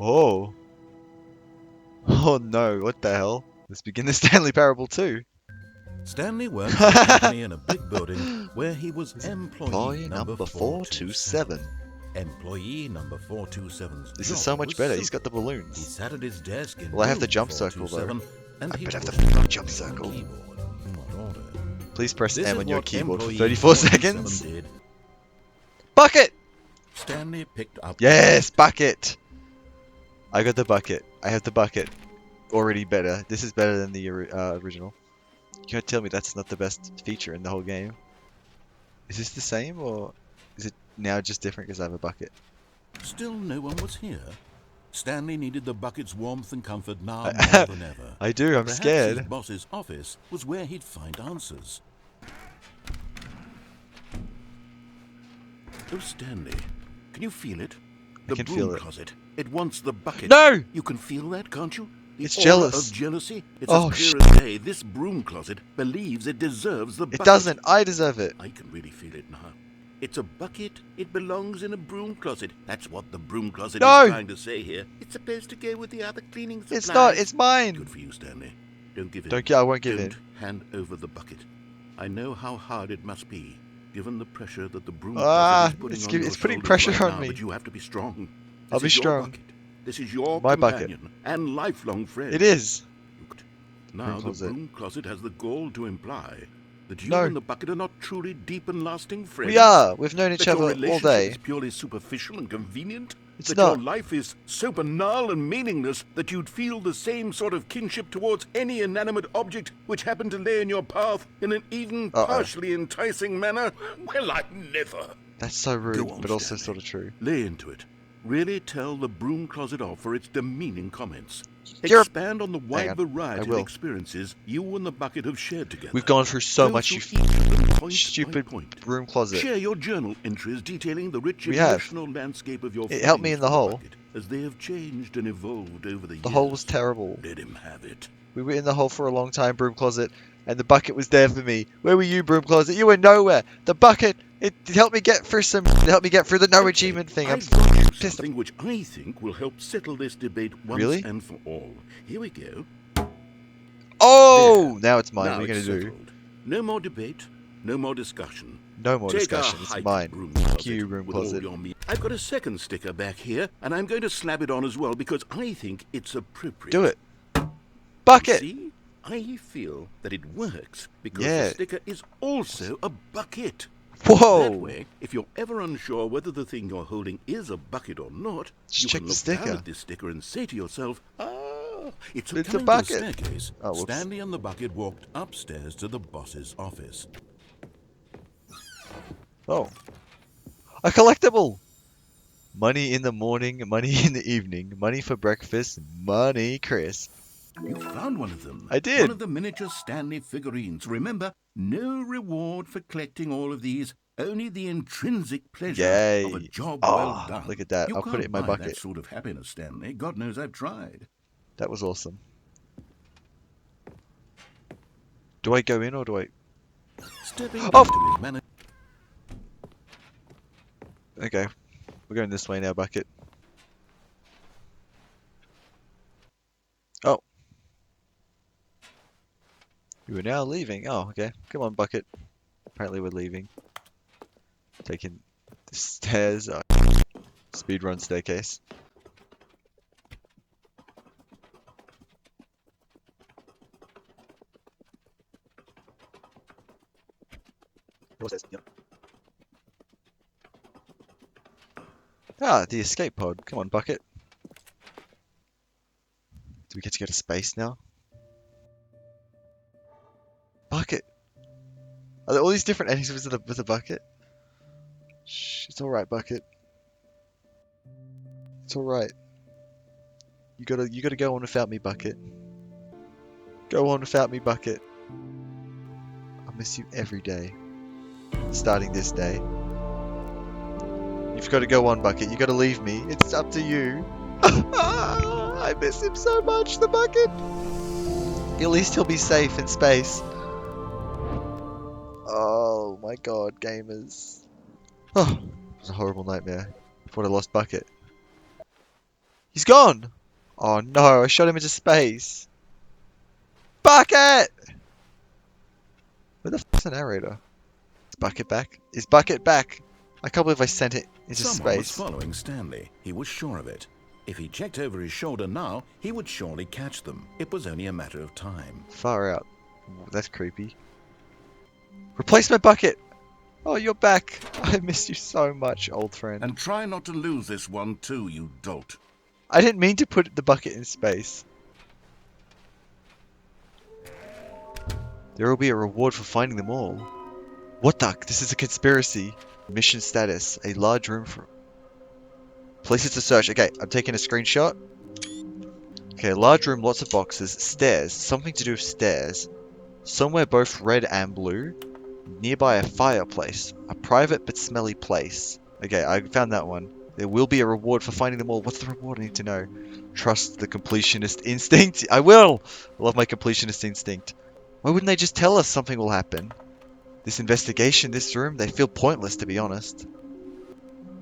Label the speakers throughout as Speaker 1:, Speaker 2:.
Speaker 1: Oh. Oh no, what the hell? Let's begin the Stanley Parable 2.
Speaker 2: Stanley worked for a company in a big building where he was
Speaker 1: Employee number 427.
Speaker 2: Employee number 427's
Speaker 1: This
Speaker 2: job
Speaker 1: is so much
Speaker 2: was
Speaker 1: better. He's
Speaker 2: simple.
Speaker 1: got the
Speaker 2: He
Speaker 1: balloons.
Speaker 2: sat at his desk in
Speaker 1: Well, I have the
Speaker 2: room
Speaker 1: jump circle, though.
Speaker 2: 427 and
Speaker 1: I
Speaker 2: he
Speaker 1: better have the
Speaker 2: pushed
Speaker 1: fucking
Speaker 2: a
Speaker 1: jump
Speaker 2: button on the
Speaker 1: circle.
Speaker 2: keyboard. What order?
Speaker 1: Please press
Speaker 2: This
Speaker 1: M
Speaker 2: is
Speaker 1: on your
Speaker 2: what
Speaker 1: keyboard for
Speaker 2: employee
Speaker 1: 34
Speaker 2: 427
Speaker 1: seconds.
Speaker 2: did.
Speaker 1: Bucket!
Speaker 2: Stanley picked up
Speaker 1: Yes, bucket! I got the bucket. I have the bucket. Already better. This is better than the original. You can't tell me that's not the best feature in the whole game. Is this the same, or is it now just different because I have a bucket?
Speaker 2: Still no one was here. Stanley needed the bucket's warmth and comfort now more than ever.
Speaker 1: I do, I'm
Speaker 2: Perhaps
Speaker 1: scared.
Speaker 2: his boss's office was where he'd find answers. Oh, Stanley, can you feel it? The
Speaker 1: can
Speaker 2: broom
Speaker 1: feel it.
Speaker 2: closet. It wants the bucket.
Speaker 1: No!
Speaker 2: You can feel that, can't you? The
Speaker 1: It's
Speaker 2: aura
Speaker 1: jealous.
Speaker 2: of jealousy. It's
Speaker 1: Oh,
Speaker 2: as clear as day. This broom closet believes it deserves the bucket.
Speaker 1: It doesn't. I deserve it.
Speaker 2: I can really feel it now. It's a bucket. It belongs in a broom closet. That's what the broom closet
Speaker 1: No!
Speaker 2: is trying to say here. It's supposed to go with the other cleaning supplies.
Speaker 1: It's not. It's mine.
Speaker 2: Good for you, Stanley. Don't give in.
Speaker 1: I won't give
Speaker 2: Don't
Speaker 1: in.
Speaker 2: hand over the bucket. I know how hard it must be, given the pressure that the broom
Speaker 1: Ah,
Speaker 2: closet is putting
Speaker 1: it's
Speaker 2: on your
Speaker 1: putting
Speaker 2: shoulders
Speaker 1: pressure
Speaker 2: right
Speaker 1: on
Speaker 2: now,
Speaker 1: me.
Speaker 2: But you have to be strong.
Speaker 1: I'll be
Speaker 2: This is your
Speaker 1: strong.
Speaker 2: bucket. This is your
Speaker 1: My bucket.
Speaker 2: companion and lifelong friend.
Speaker 1: It is.
Speaker 2: Look, now the
Speaker 1: closet.
Speaker 2: broom closet has the gall to imply that you
Speaker 1: No.
Speaker 2: and the bucket are not truly deep and lasting friends.
Speaker 1: We are. We've known each
Speaker 2: That your
Speaker 1: other all
Speaker 2: relationship
Speaker 1: day.
Speaker 2: is purely superficial and convenient.
Speaker 1: It's
Speaker 2: that
Speaker 1: not.
Speaker 2: your life is so banal and meaningless that you'd feel the same sort of kinship towards any inanimate object which happened to lay in your path in an even partially enticing manner. Well, I never.
Speaker 1: That's so rude,
Speaker 2: Go on,
Speaker 1: but also
Speaker 2: Stanley.
Speaker 1: sort of true.
Speaker 2: Lay into it. Really tell the broom closet off for its demeaning comments.
Speaker 1: You're-
Speaker 2: Expand on the wide
Speaker 1: I
Speaker 2: variety of
Speaker 1: will.
Speaker 2: experiences you and the bucket have shared together.
Speaker 1: We've gone through so
Speaker 2: Go
Speaker 1: much,
Speaker 2: through
Speaker 1: you
Speaker 2: each of them point
Speaker 1: stupid
Speaker 2: by point.
Speaker 1: broom closet.
Speaker 2: Share your journal entries detailing the rich
Speaker 1: We have.
Speaker 2: emotional landscape of your
Speaker 1: It helped me
Speaker 2: feelings
Speaker 1: in the
Speaker 2: for
Speaker 1: hole.
Speaker 2: bucket, as they have changed and evolved over the years.
Speaker 1: The hole was terrible.
Speaker 2: Let him have it.
Speaker 1: We were in the hole for a long time, broom closet, and the bucket was there for me. Where were you, broom closet? You were nowhere. The bucket, it helped me get through the no achievement thing. I'm
Speaker 2: I've got you
Speaker 1: pissed.
Speaker 2: something which I think will help settle this debate once
Speaker 1: Really?
Speaker 2: and for all. Here we go.
Speaker 1: Oh, now it's mine.
Speaker 2: Now
Speaker 1: What are you
Speaker 2: it's
Speaker 1: going to do?
Speaker 2: settled. No more debate, no more discussion.
Speaker 1: No more
Speaker 2: Take
Speaker 1: discussion.
Speaker 2: a
Speaker 1: It's
Speaker 2: hike,
Speaker 1: mine.
Speaker 2: broom
Speaker 1: Fuck
Speaker 2: closet,
Speaker 1: you, broom
Speaker 2: with all
Speaker 1: closet.
Speaker 2: your I've got a second sticker back here, and I'm going to slap it on as well because I think it's appropriate.
Speaker 1: Do it. Bucket.
Speaker 2: See? I feel that it works because
Speaker 1: Yeah.
Speaker 2: the sticker is also a bucket.
Speaker 1: Whoa.
Speaker 2: That way, if you're ever unsure whether the thing you're holding is a bucket or not,
Speaker 1: Just
Speaker 2: you
Speaker 1: check
Speaker 2: can
Speaker 1: the
Speaker 2: look down
Speaker 1: sticker.
Speaker 2: at this sticker and say to yourself, it's a
Speaker 1: It's a
Speaker 2: coming
Speaker 1: bucket.
Speaker 2: to the staircase.
Speaker 1: Oh, whoops.
Speaker 2: Stanley and the bucket walked upstairs to the boss's office.
Speaker 1: Oh. A collectible. Money in the morning, money in the evening, money for breakfast, money, Chris.
Speaker 2: You found one of them.
Speaker 1: I did.
Speaker 2: One of the miniature Stanley figurines. Remember, no reward for collecting all of these. Only the intrinsic pleasure
Speaker 1: Yay.
Speaker 2: of a job
Speaker 1: Oh,
Speaker 2: well done.
Speaker 1: look at that.
Speaker 2: You
Speaker 1: I'll put
Speaker 2: can't
Speaker 1: it in my
Speaker 2: buy
Speaker 1: bucket.
Speaker 2: that sort of happiness, Stanley. God knows I've tried.
Speaker 1: That was awesome. Do I go in or do I...
Speaker 2: Stepping
Speaker 1: Oh!
Speaker 2: back to his manager.
Speaker 1: Okay. We're going this way now, bucket. Oh. We were now leaving. Oh, okay. Come on, bucket. Apparently we're leaving. Taking the stairs. Speedrun staircase. Stairs, yep. Ah, the escape pod. Come on, bucket. Do we get to go to space now? Bucket. Are there all these different endings with the bucket? Shh, it's alright, bucket. It's alright. You gotta go on without me, bucket. Go on without me, bucket. I miss you every day. Starting this day. You've got to go on, bucket. You got to leave me. It's up to you. I miss him so much, the bucket. At least he'll be safe in space. Oh my god, gamers. Oh, it was a horrible nightmare. What a lost bucket. He's gone! Oh no, I shot him into space. Bucket! Where the f***'s the narrator? Is Bucket back? Is Bucket back? I can't believe I sent it into
Speaker 2: Someone was
Speaker 1: space.
Speaker 2: following Stanley. He was sure of it. If he checked over his shoulder now, he would surely catch them. It was only a matter of time.
Speaker 1: Far out. That's creepy. Replacement Bucket! Oh, you're back. I miss you so much, old friend.
Speaker 2: And try not to lose this one too, you dolt.
Speaker 1: I didn't mean to put the bucket in space. There will be a reward for finding them all. What the? This is a conspiracy. Mission status. A large room for... Places to search. Okay, I'm taking a screenshot. Okay, large room, lots of boxes. Stairs. Something to do with stairs. Somewhere both red and blue. Nearby a fireplace. A private but smelly place. Okay, I found that one. There will be a reward for finding them all. What's the reward? I need to know. Trust the completionist instinct. I will! I love my completionist instinct. Why wouldn't they just tell us something will happen? This investigation, this room, they feel pointless, to be honest.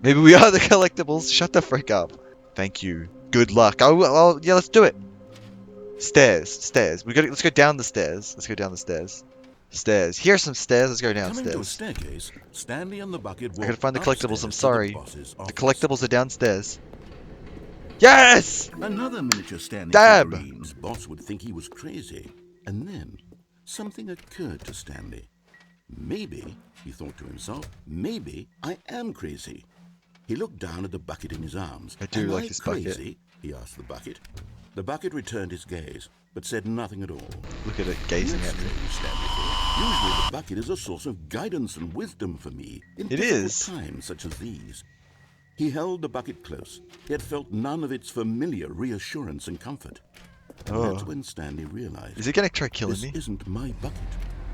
Speaker 1: Maybe we are the collectibles. Shut the frick up. Thank you. Good luck. Yeah, let's do it. Stairs. Let's go down the stairs. Stairs. Here are some stairs. Let's go
Speaker 2: Coming to a
Speaker 1: downstairs.
Speaker 2: staircase, Stanley and the bucket
Speaker 1: I gotta
Speaker 2: walked
Speaker 1: find the collectibles. I'm
Speaker 2: upstairs to
Speaker 1: sorry.
Speaker 2: boss's
Speaker 1: The
Speaker 2: office.
Speaker 1: collectibles are downstairs. Yes!
Speaker 2: Another miniature Stanley
Speaker 1: Damn!
Speaker 2: figurine's boss would think he was crazy. And then, something occurred to Stanley. Maybe, he thought to himself, maybe I am crazy. He looked down at the bucket in his arms.
Speaker 1: I do
Speaker 2: Am
Speaker 1: like
Speaker 2: I
Speaker 1: this bucket.
Speaker 2: crazy? He asked the bucket. The bucket returned his gaze, but said nothing at all.
Speaker 1: Look at it gazing at me.
Speaker 2: Strange, Stanley thought. Usually the bucket is a source of guidance and wisdom for me in
Speaker 1: It
Speaker 2: difficult
Speaker 1: is.
Speaker 2: times such as these. He held the bucket close, yet felt none of its familiar reassurance and comfort.
Speaker 1: Oh.
Speaker 2: That's when Stanley realized,
Speaker 1: Is it gonna try killing
Speaker 2: this
Speaker 1: me?
Speaker 2: isn't my bucket.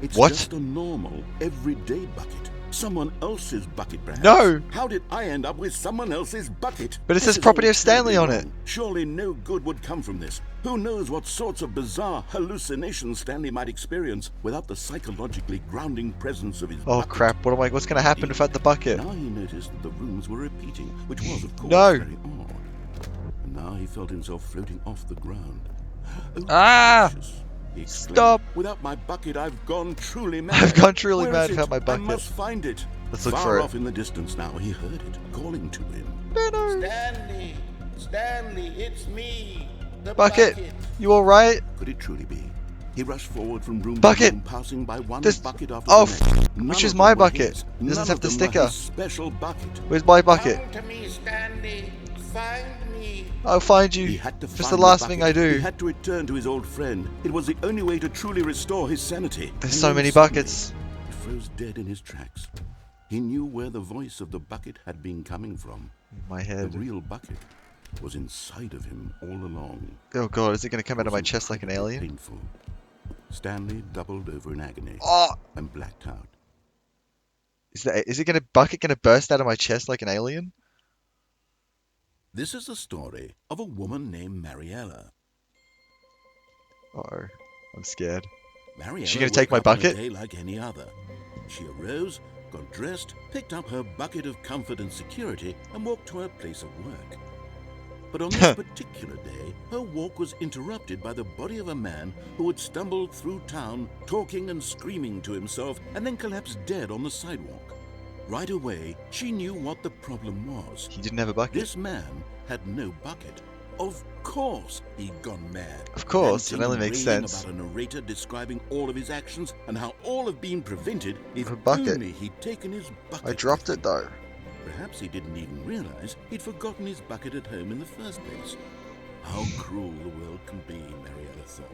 Speaker 2: It's
Speaker 1: What?
Speaker 2: just a normal, everyday bucket. Someone else's bucket, perhaps.
Speaker 1: No!
Speaker 2: How did I end up with someone else's bucket?
Speaker 1: But it
Speaker 2: This
Speaker 1: says
Speaker 2: is
Speaker 1: property
Speaker 2: all
Speaker 1: of Stanley
Speaker 2: terribly
Speaker 1: on it.
Speaker 2: wrong. Surely no good would come from this. Who knows what sorts of bizarre hallucinations Stanley might experience without the psychologically grounding presence of his
Speaker 1: Oh
Speaker 2: bucket.
Speaker 1: crap, what's gonna happen without the bucket?
Speaker 2: Now he noticed that the rooms were repeating, which was, of course,
Speaker 1: No.
Speaker 2: very odd. And now he felt himself floating off the ground. Oh,
Speaker 1: Ah!
Speaker 2: gracious, he exclaimed.
Speaker 1: Stop!
Speaker 2: Without my bucket, I've gone truly mad.
Speaker 1: I've gone truly
Speaker 2: Where
Speaker 1: mad
Speaker 2: is
Speaker 1: without
Speaker 2: it?
Speaker 1: my bucket.
Speaker 2: I must find it.
Speaker 1: Let's look
Speaker 2: Far
Speaker 1: for it.
Speaker 2: off in the distance now, he heard it, calling to him.
Speaker 1: Benno!
Speaker 3: Stanley, it's me, the
Speaker 1: Bucket! You alright?
Speaker 2: Could it truly be? He rushed forward from room
Speaker 1: Bucket!
Speaker 2: to room, passing by one
Speaker 1: This-
Speaker 2: bucket after
Speaker 1: oh,
Speaker 2: the next. None
Speaker 1: which
Speaker 2: of
Speaker 1: is
Speaker 2: them
Speaker 1: my
Speaker 2: were
Speaker 1: bucket.
Speaker 2: his.
Speaker 1: It doesn't
Speaker 2: None
Speaker 1: have
Speaker 2: of
Speaker 1: the
Speaker 2: them
Speaker 1: sticker.
Speaker 2: were his special bucket.
Speaker 1: Where's my bucket?
Speaker 3: Come to me, Stanley. Find me.
Speaker 1: I'll find you.
Speaker 2: He had to
Speaker 1: Just
Speaker 2: find
Speaker 1: the last
Speaker 2: bucket.
Speaker 1: thing I do.
Speaker 2: He had to return to his old friend. It was the only way to truly restore his sanity.
Speaker 1: There's
Speaker 2: And
Speaker 1: so
Speaker 2: then
Speaker 1: many
Speaker 2: suddenly,
Speaker 1: buckets.
Speaker 2: He froze dead in his tracks. He knew where the voice of the bucket had been coming from.
Speaker 1: My
Speaker 2: The
Speaker 1: head.
Speaker 2: real bucket was inside of him all along.
Speaker 1: Oh god, is it gonna come out of my
Speaker 2: Was
Speaker 1: chest like an
Speaker 2: incredibly
Speaker 1: alien?
Speaker 2: Painful. Stanley doubled over in agony
Speaker 1: Oh!
Speaker 2: and blacked out.
Speaker 1: Bucket gonna burst out of my chest like an alien?
Speaker 2: This is the story of a woman named Mariella.
Speaker 1: Uh-oh. I'm scared.
Speaker 2: Mariella
Speaker 1: She gonna
Speaker 2: woke
Speaker 1: take my
Speaker 2: up on a
Speaker 1: bucket?
Speaker 2: day like any other. She arose, got dressed, picked up her bucket of comfort and security, and walked to her place of work. But on this particular day, her walk was interrupted by the body of a man who had stumbled through town, talking and screaming to himself, and then collapsed dead on the sidewalk. Right away, she knew what the problem was.
Speaker 1: He didn't have a bucket.
Speaker 2: This man had no bucket. Of course he'd gone mad.
Speaker 1: Of course, it
Speaker 2: Ranting
Speaker 1: only
Speaker 2: and
Speaker 1: makes
Speaker 2: railing
Speaker 1: sense.
Speaker 2: about a narrator describing all of his actions and how all have been prevented if
Speaker 1: A bucket.
Speaker 2: only he'd taken his bucket.
Speaker 1: I dropped it though.
Speaker 2: Perhaps he didn't even realize he'd forgotten his bucket at home in the first place. How cruel the world can be, Mariella thought,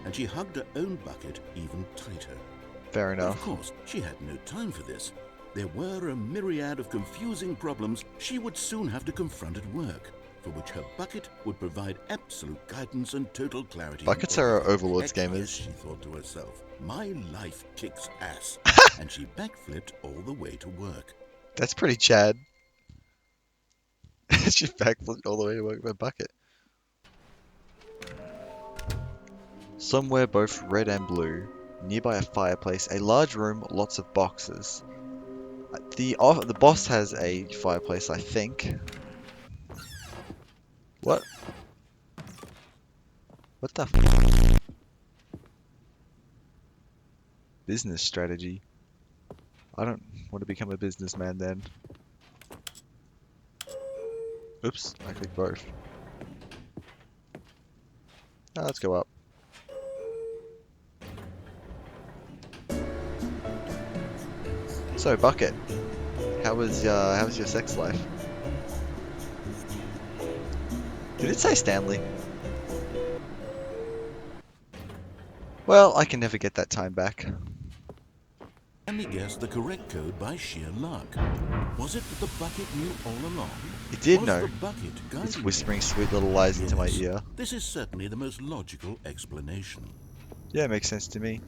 Speaker 2: and she hugged her own bucket even tighter.
Speaker 1: Fair
Speaker 2: But of
Speaker 1: enough.
Speaker 2: course, she had no time for this. There were a myriad of confusing problems she would soon have to confront at work, for which her bucket would provide absolute guidance and total clarity.
Speaker 1: Buckets are our Overlords
Speaker 2: Heck,
Speaker 1: gamers.
Speaker 2: yes, she thought to herself. My life kicks ass. And she backflipped all the way to work.
Speaker 1: That's pretty Chad. She backflipped all the way to work with a bucket. Somewhere both red and blue. Nearby a fireplace. A large room, lots of boxes. The boss has a fireplace, I think. What? What the business strategy? I don't want to become a businessman then. Oops, I clicked both. Now let's go up. So, Bucket, how was your sex life? Did it say Stanley? Well, I can never get that time back.
Speaker 2: Stanley guessed the correct code by sheer luck. Was it that the bucket knew all along?
Speaker 1: It did
Speaker 2: Was
Speaker 1: know.
Speaker 2: the bucket
Speaker 1: It's
Speaker 2: guiding
Speaker 1: whispering
Speaker 2: him?
Speaker 1: sweet little lies into my
Speaker 2: Yes,
Speaker 1: ear.
Speaker 2: This is certainly the most logical explanation.
Speaker 1: Yeah, it makes sense to me.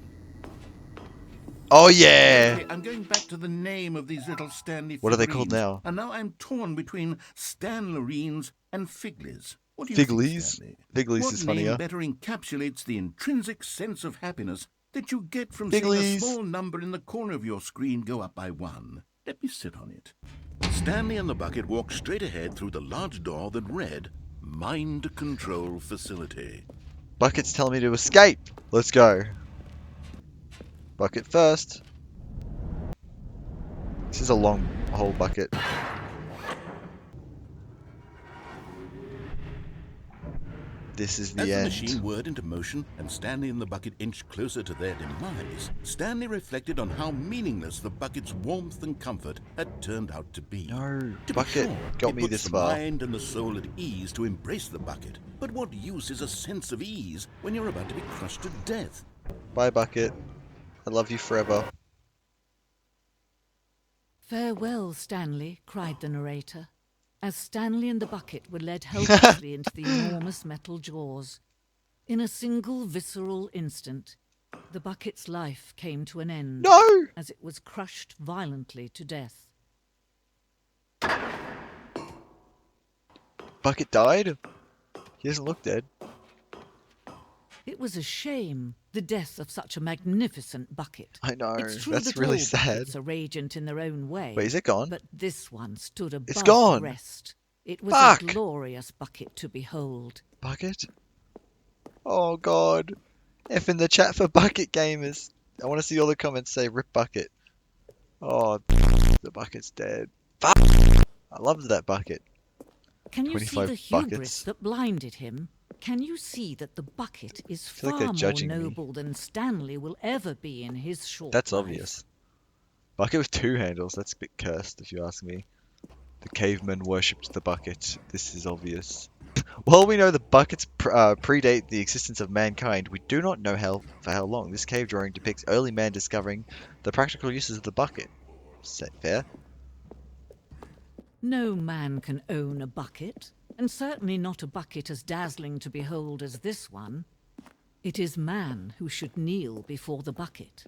Speaker 1: Oh yeah!
Speaker 2: Okay, I'm going back to the name of these little Stanley figurines.
Speaker 1: What are they called now?
Speaker 2: And now I'm torn between Stanlerines and Figlies. What do you think,
Speaker 1: Figlies?
Speaker 2: Stanley?
Speaker 1: Figlies
Speaker 2: What
Speaker 1: is
Speaker 2: name
Speaker 1: funnier.
Speaker 2: better encapsulates the intrinsic sense of happiness that you get from
Speaker 1: Figlies.
Speaker 2: seeing a small number in the corner of your screen go up by 1? Let me sit on it. Stanley and the bucket walked straight ahead through the large door that read, Mind Control Facility.
Speaker 1: Bucket's telling me to escape! Let's go. Bucket first. This is a long hole, Bucket. This is the
Speaker 2: As the
Speaker 1: end.
Speaker 2: machine whirred into motion and Stanley and the bucket inched closer to their demise, Stanley reflected on how meaningless the bucket's warmth and comfort had turned out to be.
Speaker 1: No,
Speaker 2: To
Speaker 1: Bucket
Speaker 2: be sure,
Speaker 1: got
Speaker 2: it
Speaker 1: me
Speaker 2: puts
Speaker 1: this
Speaker 2: the
Speaker 1: far.
Speaker 2: mind and the soul at ease to embrace the bucket. But what use is a sense of ease when you're about to be crushed to death?
Speaker 1: Bye, Bucket. I love you forever.
Speaker 4: Farewell, Stanley, cried the narrator, as Stanley and the bucket were led helplessly into the enormous metal jaws. In a single visceral instant, the bucket's life came to an end.
Speaker 1: No!
Speaker 4: As it was crushed violently to death.
Speaker 1: Bucket died? He doesn't look dead.
Speaker 4: It was a shame, the death of such a magnificent bucket.
Speaker 1: I know,
Speaker 4: It's true
Speaker 1: that's
Speaker 4: that
Speaker 1: really
Speaker 4: all
Speaker 1: sad.
Speaker 4: buckets are radiant in their own way.
Speaker 1: Wait, is it gone?
Speaker 4: But this one stood above
Speaker 1: gone.
Speaker 4: the rest. It was
Speaker 1: Fuck.
Speaker 4: a glorious bucket to behold.
Speaker 1: Bucket? Oh god. F in the chat for Bucket gamers. I want to see all the comments say rip Bucket. Oh, the Bucket's dead. Fuck! I loved that Bucket.
Speaker 4: Can you see
Speaker 1: 25
Speaker 4: the hubris
Speaker 1: buckets.
Speaker 4: that blinded him? Can you see that the bucket is
Speaker 1: feel like
Speaker 4: far
Speaker 1: they're
Speaker 4: more
Speaker 1: judging me.
Speaker 4: noble than Stanley will ever be in his short
Speaker 1: That's
Speaker 4: life?
Speaker 1: obvious. Bucket with 2 handles. That's a bit cursed if you ask me. The cavemen worshipped the bucket. This is obvious. While we know the buckets predate the existence of mankind, we do not know for how long. This cave drawing depicts early man discovering the practical uses of the bucket. Fair?
Speaker 4: No man can own a bucket, and certainly not a bucket as dazzling to behold as this one. It is man who should kneel before the bucket.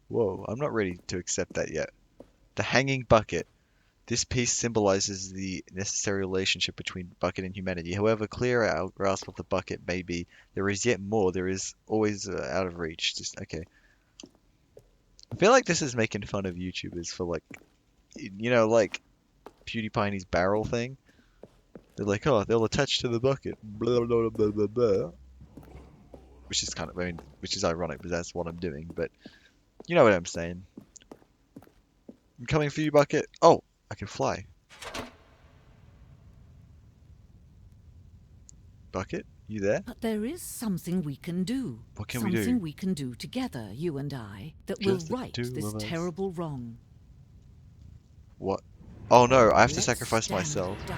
Speaker 1: Whoa, I'm not ready to accept that yet. The hanging bucket. This piece symbolizes the necessary relationship between bucket and humanity. However clear our grasp of the bucket may be, there is yet more. There is always out of reach. Just okay. I feel like this is making fun of YouTubers for like, like PewDiePie and his barrel thing. They're like, oh, they'll attach to the bucket. Blah, blah, blah, blah, blah. Which is kind of, which is ironic because that's what I'm doing. But you know what I'm saying. I'm coming for you, bucket. Oh, I can fly. Bucket, you there?
Speaker 4: But there is something we can do.
Speaker 1: What can we do?
Speaker 4: Something we can do together, you and I, that will
Speaker 1: Just the
Speaker 4: right
Speaker 1: two
Speaker 4: this
Speaker 1: of us.
Speaker 4: terrible wrong.
Speaker 1: What? Oh no, I have to
Speaker 4: Let
Speaker 1: sacrifice
Speaker 4: Stanley
Speaker 1: myself.
Speaker 4: die.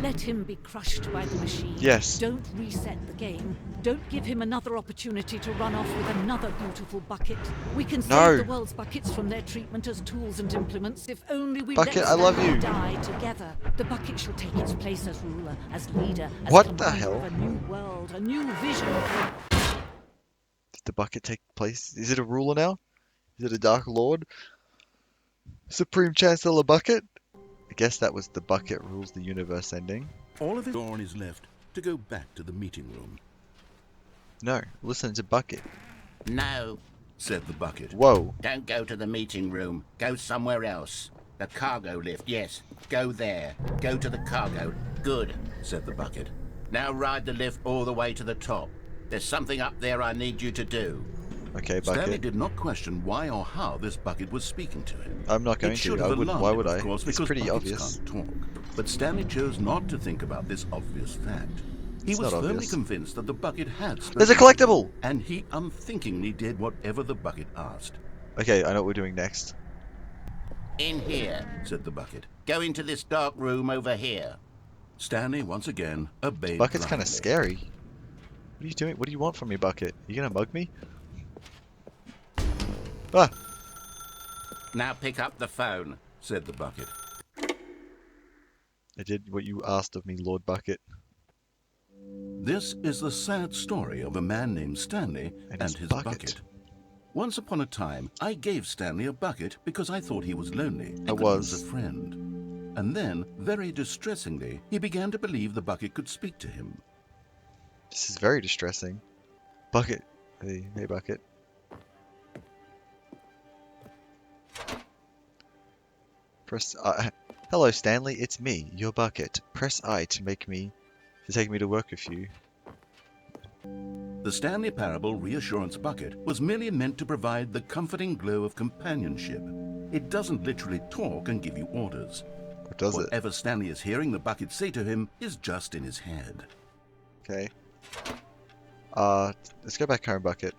Speaker 4: Let him be crushed by the machine.
Speaker 1: Yes.
Speaker 4: Don't reset the game. Don't give him another opportunity to run off with another beautiful bucket. We can
Speaker 1: No.
Speaker 4: save the world's buckets from their treatment as tools and implements if only we
Speaker 1: Bucket,
Speaker 4: let
Speaker 1: I love
Speaker 4: Stanley
Speaker 1: you.
Speaker 4: die together. The bucket shall take its place as ruler, as leader, as
Speaker 1: What the
Speaker 4: commander
Speaker 1: hell?
Speaker 4: of a new world, a new vision.
Speaker 1: Did the bucket take place? Is it a ruler now? Is it a Dark Lord? Supreme Chancellor Bucket? I guess that was the bucket rules the universe ending.
Speaker 2: All of his door on his left to go back to the meeting room.
Speaker 1: No, listen to Bucket.
Speaker 3: No,
Speaker 2: Said the bucket.
Speaker 1: Whoa.
Speaker 3: don't go to the meeting room. Go somewhere else. The cargo lift, yes. Go there. Go to the cargo. Good.
Speaker 2: Said the bucket.
Speaker 3: Now ride the lift all the way to the top. There's something up there I need you to do.
Speaker 1: Okay,
Speaker 2: Stanley
Speaker 1: bucket.
Speaker 2: did not question why or how this bucket was speaking to him.
Speaker 1: I'm not going
Speaker 2: It should
Speaker 1: to. I
Speaker 2: have
Speaker 1: wouldn't.
Speaker 2: alarmed
Speaker 1: Why
Speaker 2: him,
Speaker 1: would I?
Speaker 2: of course,
Speaker 1: It's
Speaker 2: because
Speaker 1: pretty
Speaker 2: buckets
Speaker 1: obvious.
Speaker 2: can't talk. But Stanley chose not to think about this obvious fact. He
Speaker 1: It's
Speaker 2: was
Speaker 1: not
Speaker 2: firmly
Speaker 1: obvious.
Speaker 2: convinced that the bucket had spoken
Speaker 1: There's a
Speaker 2: to him,
Speaker 1: collectible!
Speaker 2: and he unthinkingly did whatever the bucket asked.
Speaker 1: Okay, I know what we're doing next.
Speaker 3: In here,
Speaker 2: Said the bucket.
Speaker 3: go into this dark room over here.
Speaker 2: Stanley once again obeyed
Speaker 1: Bucket's kind of
Speaker 2: blindly.
Speaker 1: scary. What are you doing? What do you want from me, Bucket? You gonna mug me? Ah!
Speaker 3: Now pick up the phone.
Speaker 2: Said the bucket.
Speaker 1: I did what you asked of me, Lord Bucket.
Speaker 2: This is the sad story of a man named Stanley
Speaker 1: And
Speaker 2: and
Speaker 1: his
Speaker 2: his
Speaker 1: bucket.
Speaker 2: bucket. Once upon a time, I gave Stanley a bucket because I thought he was lonely and
Speaker 1: I
Speaker 2: could use
Speaker 1: was.
Speaker 2: a friend. And then, very distressingly, he began to believe the bucket could speak to him.
Speaker 1: This is very distressing. Bucket. Hey, Bucket. Press I. Hello, Stanley. It's me, your Bucket. Press I to take me to work with you.
Speaker 2: The Stanley Parable Reassurance Bucket was merely meant to provide the comforting glow of companionship. It doesn't literally talk and give you orders.
Speaker 1: What does it?
Speaker 2: Whatever Stanley is hearing the bucket say to him is just in his head.
Speaker 1: Okay. Let's go back home, Bucket.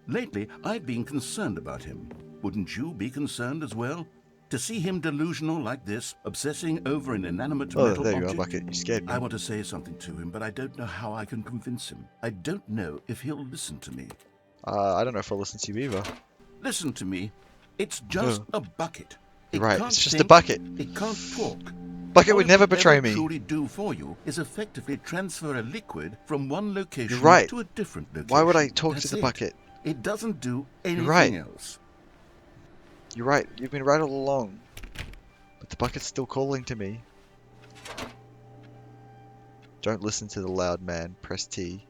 Speaker 2: Lately, I've been concerned about him. Wouldn't you be concerned as well? To see him delusional like this, obsessing over an inanimate
Speaker 1: Oh,
Speaker 2: metal
Speaker 1: there you are,
Speaker 2: object?
Speaker 1: Bucket. You scared me.
Speaker 2: I want to say something to him, but I don't know how I can convince him. I don't know if he'll listen to me.
Speaker 1: I don't know if I'll listen to you either.
Speaker 2: Listen to me. It's just a bucket. It
Speaker 1: You're right,
Speaker 2: can't
Speaker 1: it's just a
Speaker 2: think,
Speaker 1: bucket.
Speaker 2: It can't talk.
Speaker 1: Bucket
Speaker 2: All
Speaker 1: would
Speaker 2: it
Speaker 1: never
Speaker 2: will
Speaker 1: betray
Speaker 2: ever
Speaker 1: me.
Speaker 2: truly do for you is effectively transfer a liquid from one location
Speaker 1: You're right.
Speaker 2: to a different location.
Speaker 1: Why would I talk to
Speaker 2: That's
Speaker 1: the
Speaker 2: it.
Speaker 1: Bucket?
Speaker 2: It doesn't do anything
Speaker 1: right.
Speaker 2: else.
Speaker 1: You're right. You've been right all along. But the Bucket's still calling to me. Don't listen to the loud man. Press T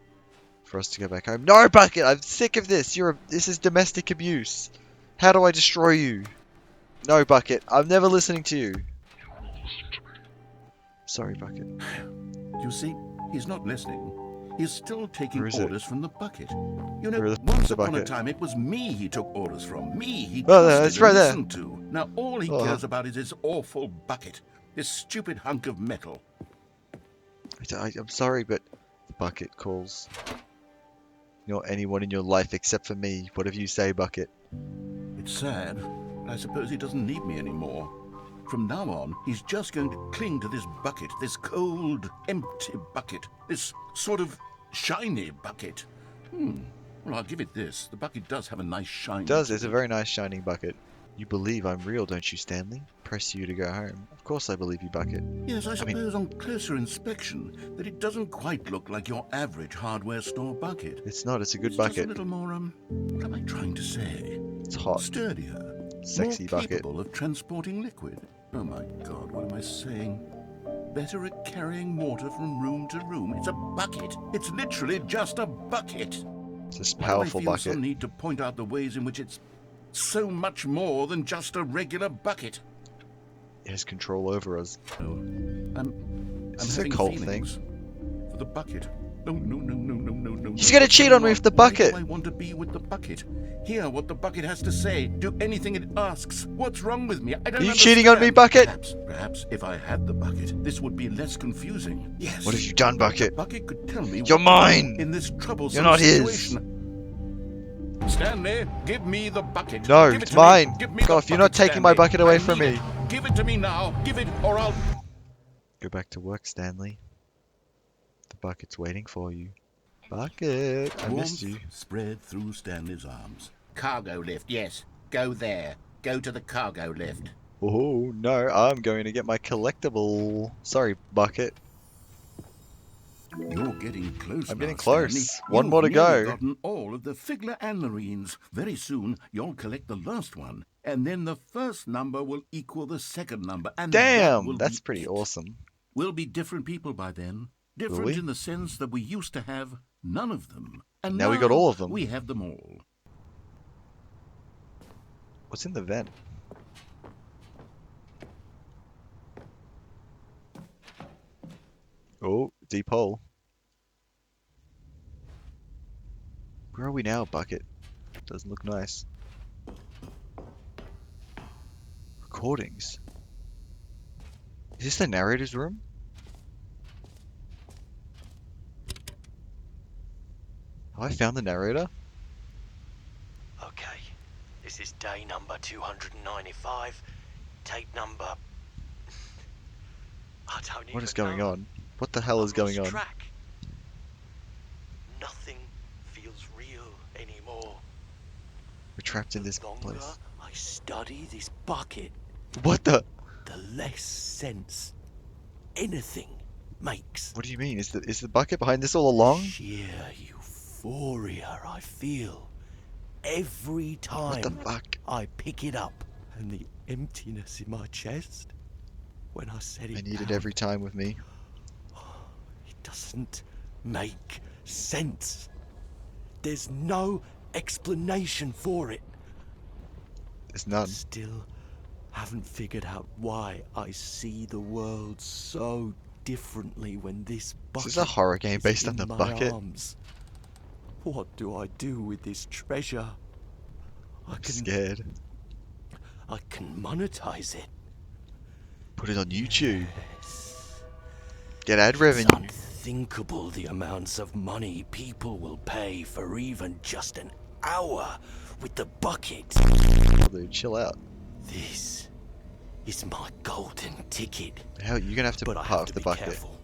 Speaker 1: for us to go back home. No, Bucket! I'm sick of this. This is domestic abuse. How do I destroy you? No, Bucket. I'm never listening to you. Sorry, Bucket.
Speaker 2: You see, he's not listening. He's still taking
Speaker 1: Where is it?
Speaker 2: orders from the bucket. You
Speaker 1: Where
Speaker 2: know,
Speaker 1: is
Speaker 2: once
Speaker 1: the
Speaker 2: upon a
Speaker 1: bucket?
Speaker 2: time it was me he took orders from. Me he
Speaker 1: Oh,
Speaker 2: trusted
Speaker 1: it's right
Speaker 2: and
Speaker 1: there.
Speaker 2: listened to. Now all he
Speaker 1: Oh.
Speaker 2: cares about is his awful bucket. This stupid hunk of metal.
Speaker 1: I'm sorry, but the Bucket calls. You're not anyone in your life except for me. Whatever you say, Bucket.
Speaker 2: It's sad, but I suppose he doesn't need me anymore. From now on, he's just going to cling to this bucket, this cold, empty bucket, this sort of shiny bucket. Well, I'll give it this. The bucket does have a nice shine.
Speaker 1: It does.
Speaker 2: to
Speaker 1: It's a very nice shining Bucket. You believe I'm real, don't you, Stanley? Press you to go home. Of course I believe you, Bucket.
Speaker 2: Yes, I
Speaker 1: mean-
Speaker 2: suppose on closer inspection that it doesn't quite look like your average hardware store bucket.
Speaker 1: It's not. It's a good
Speaker 2: It's just
Speaker 1: bucket.
Speaker 2: a little more, what am I trying to say?
Speaker 1: It's hot.
Speaker 2: Sturdier.
Speaker 1: Sexy
Speaker 2: more
Speaker 1: bucket.
Speaker 2: capable of transporting liquid. Oh my God, what am I saying? Better at carrying water from room to room. It's a bucket. It's literally just a bucket.
Speaker 1: It's this
Speaker 2: Why
Speaker 1: powerful
Speaker 2: do I feel
Speaker 1: bucket.
Speaker 2: some need to point out the ways in which it's so much more than just a regular bucket?
Speaker 1: It has control over us.
Speaker 2: Oh, I'm
Speaker 1: Is this a
Speaker 2: having
Speaker 1: cult
Speaker 2: feelings for the bucket. No.
Speaker 1: He's gonna cheat on me with the bucket.
Speaker 2: Why do I want to be with the bucket? Hear what the bucket has to say. Do anything it asks. What's wrong with me? I don't
Speaker 1: Are you cheating on me,
Speaker 2: understand.
Speaker 1: Bucket?
Speaker 2: Perhaps if I had the bucket, this would be less confusing. Yes.
Speaker 1: What have you done, Bucket?
Speaker 2: The bucket could tell me
Speaker 1: You're
Speaker 2: what
Speaker 1: mine.
Speaker 2: in this troublesome
Speaker 1: You're not his.
Speaker 2: situation. Stanley, give me the bucket.
Speaker 1: No,
Speaker 2: Give it
Speaker 1: it's
Speaker 2: to me.
Speaker 1: mine.
Speaker 2: Give me
Speaker 1: God,
Speaker 2: the
Speaker 1: if you're not
Speaker 2: bucket,
Speaker 1: taking my
Speaker 2: Stanley.
Speaker 1: bucket away
Speaker 2: I
Speaker 1: from
Speaker 2: need
Speaker 1: me.
Speaker 2: it. Give it to me now. Give it, or I'll.
Speaker 1: Go back to work, Stanley. The Bucket's waiting for you. Bucket, I missed you.
Speaker 2: Spread through Stanley's arms.
Speaker 3: Cargo lift, yes. Go there. Go to the cargo lift.
Speaker 1: Oh, no, I'm going to get my collectible. Sorry, Bucket.
Speaker 2: You're getting close.
Speaker 1: I'm
Speaker 2: now,
Speaker 1: getting close.
Speaker 2: Stanley.
Speaker 1: One more to
Speaker 2: You've nearly
Speaker 1: go.
Speaker 2: Gotten all of the Figler Anlarines. Very soon, you'll collect the last one, and then the first number will equal the second number. And that will
Speaker 1: Damn, that's
Speaker 2: be
Speaker 1: pretty
Speaker 2: it.
Speaker 1: awesome.
Speaker 2: We'll be different people by then.
Speaker 1: Will
Speaker 2: Different
Speaker 1: we?
Speaker 2: in the sense that we used to have none of them, and
Speaker 1: Now we got all of them.
Speaker 2: We have them all.
Speaker 1: What's in the vent? Oh, Deep hole. Where are we now, Bucket? Doesn't look nice. Recordings. Is this the narrator's room? Have I found the narrator?
Speaker 5: Okay, this is day number 295. Tape number... I don't even know.
Speaker 1: What is going on? What the hell is going on?
Speaker 5: Track. Nothing feels real anymore.
Speaker 1: We're trapped in this
Speaker 5: The longer
Speaker 1: place.
Speaker 5: I study this bucket,
Speaker 1: What the?
Speaker 5: the less sense anything makes.
Speaker 1: What do you mean? Is the bucket behind this all along?
Speaker 5: Sheer euphoria I feel every
Speaker 1: What the
Speaker 5: time
Speaker 1: fuck?
Speaker 5: I pick it up, and the emptiness in my chest when I set it
Speaker 1: I need it
Speaker 5: down.
Speaker 1: every time with me.
Speaker 5: It doesn't make sense. There's no explanation for it.
Speaker 1: There's none.
Speaker 5: Still haven't figured out why I see the world so differently when this bucket
Speaker 1: This is a horror game
Speaker 5: is
Speaker 1: based on
Speaker 5: in
Speaker 1: the
Speaker 5: my
Speaker 1: bucket.
Speaker 5: arms. What do I do with this treasure?
Speaker 1: I'm scared.
Speaker 5: I can monetize it.
Speaker 1: Put it on YouTube.
Speaker 5: Yes.
Speaker 1: Get ad
Speaker 5: It's
Speaker 1: revenue.
Speaker 5: unthinkable the amounts of money people will pay for even just an hour with the bucket.
Speaker 1: Dude, chill out.
Speaker 5: This is my golden ticket.
Speaker 1: How you're gonna have to
Speaker 5: But I
Speaker 1: part
Speaker 5: have
Speaker 1: of
Speaker 5: to
Speaker 1: the
Speaker 5: be
Speaker 1: bucket.
Speaker 5: careful,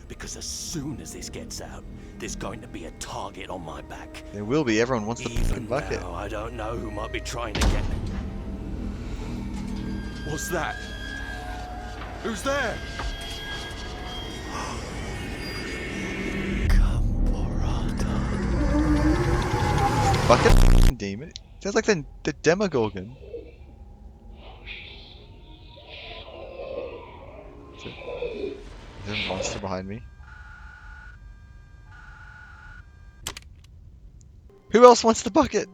Speaker 5: because as soon as this gets out, there's going to be a target on my back.
Speaker 1: There will be. Everyone wants the fucking
Speaker 5: Even
Speaker 1: bucket.
Speaker 5: now, I don't know who might be trying to get me. What's that? Who's there?
Speaker 1: Bucket demon. Sounds like the Demogorgon. Is there a monster behind me? Who else wants the bucket?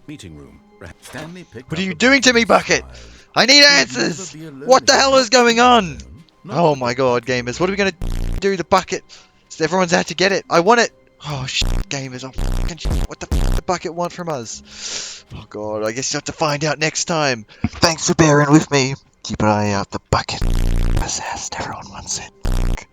Speaker 2: Meeting room. Stanley picked
Speaker 1: What
Speaker 2: up
Speaker 1: are you
Speaker 2: the
Speaker 1: doing to me,
Speaker 2: bucket
Speaker 1: Bucket?
Speaker 2: and smiled.
Speaker 1: I need
Speaker 2: You'd
Speaker 1: answers!
Speaker 2: never be alone
Speaker 1: What the
Speaker 2: again.
Speaker 1: hell is going on?
Speaker 2: Alone. Not
Speaker 1: Oh
Speaker 2: to
Speaker 1: my
Speaker 2: get
Speaker 1: god,
Speaker 2: comfortable.
Speaker 1: gamers. What are we gonna do? The bucket. So everyone's out to get it. I want it. Oh shit, gamers. Oh fucking shit. What the fuck the bucket want from us? Oh god, I guess you have to find out next time. Thanks for bearing with me. Keep an eye out. The bucket possessed. Everyone wants it.